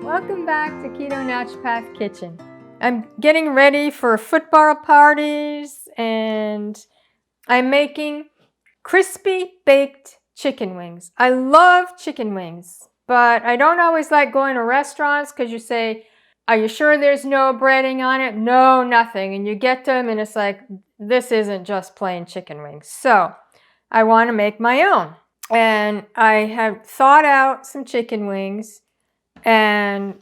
Welcome back to Keto Naturopath Kitchen. I'm getting ready for football parties and I'm making crispy baked chicken wings. I love chicken wings, but I don't always like going to restaurants because you say, are you sure there's no breading on it? No, nothing. And you get them and it's like, this isn't just plain chicken wings. So I want to make my own. And I have thawed out some chicken wings and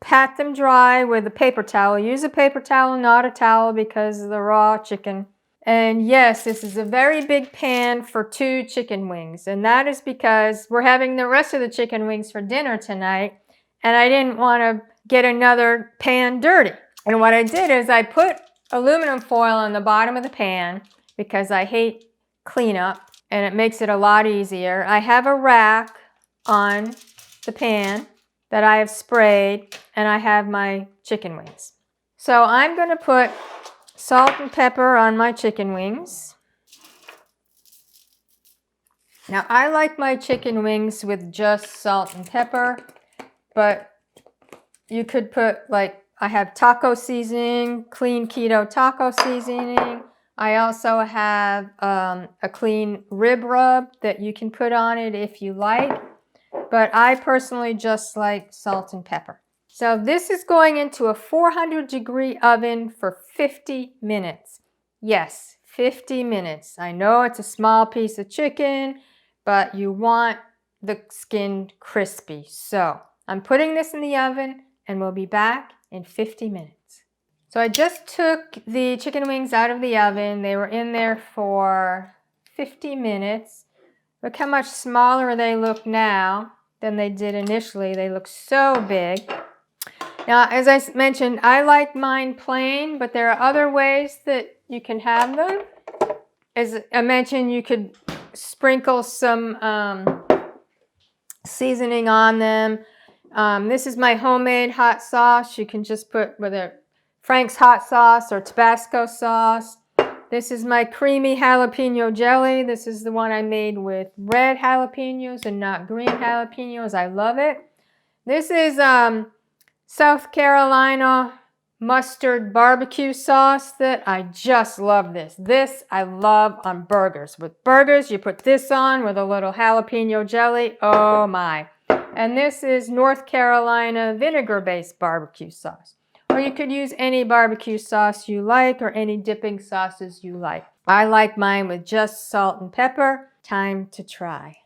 pat them dry with a paper towel. Use a paper towel, not a towel, because of the raw chicken. And yes, this is a very big pan for 2 chicken wings. And that is because we're having the rest of the chicken wings for dinner tonight. And I didn't want to get another pan dirty. And what I did is I put aluminum foil on the bottom of the pan because I hate cleanup and it makes it a lot easier. I have a rack on the pan that I have sprayed, and I have my chicken wings. So I'm going to put salt and pepper on my chicken wings. Now I like my chicken wings with just salt and pepper, but you could put, like, I have taco seasoning, clean keto taco seasoning. I also have a clean rib rub that you can put on it if you like. But I personally just like salt and pepper. So this is going into a 400-degree oven for 50 minutes. Yes, 50 minutes. I know it's a small piece of chicken, but you want the skin crispy. So I'm putting this in the oven and we'll be back in 50 minutes. So I just took the chicken wings out of the oven. They were in there for 50 minutes. Look how much smaller they look now than they did initially. They look so big. Now, as I mentioned, I like mine plain, but there are other ways that you can have them. As I mentioned, you could sprinkle some seasoning on them. This is my homemade hot sauce. You can just put whether Frank's hot sauce or Tabasco sauce. This is my creamy jalapeno jelly. This is the one I made with red jalapenos and not green jalapenos. I love it. This is South Carolina mustard barbecue sauce that I just love this. This I love on burgers. With burgers, you put this on with a little jalapeno jelly. Oh my. And this is North Carolina vinegar-based barbecue sauce. Or you could use any barbecue sauce you like or any dipping sauces you like. I like mine with just salt and pepper. Time to try.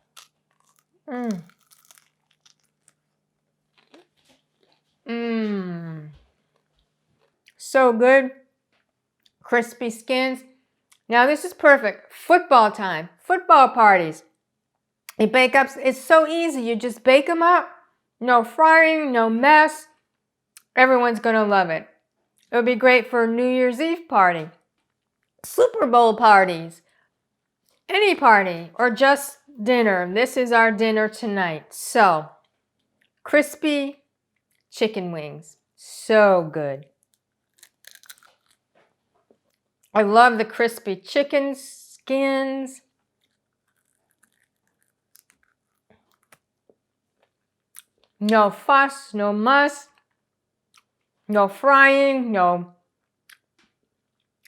So good. Crispy skins. Now this is perfect. Football time. Football parties. You bake up. It's so easy. You just bake them up. No frying, no mess. Everyone's going to love it. It would be great for a New Year's Eve party, Super Bowl parties, any party, or just dinner. This is our dinner tonight. So, crispy chicken wings. So good. I love the crispy chicken skins. No fuss, no muss. No frying, no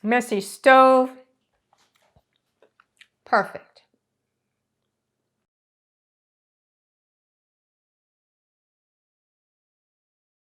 messy stove. Perfect.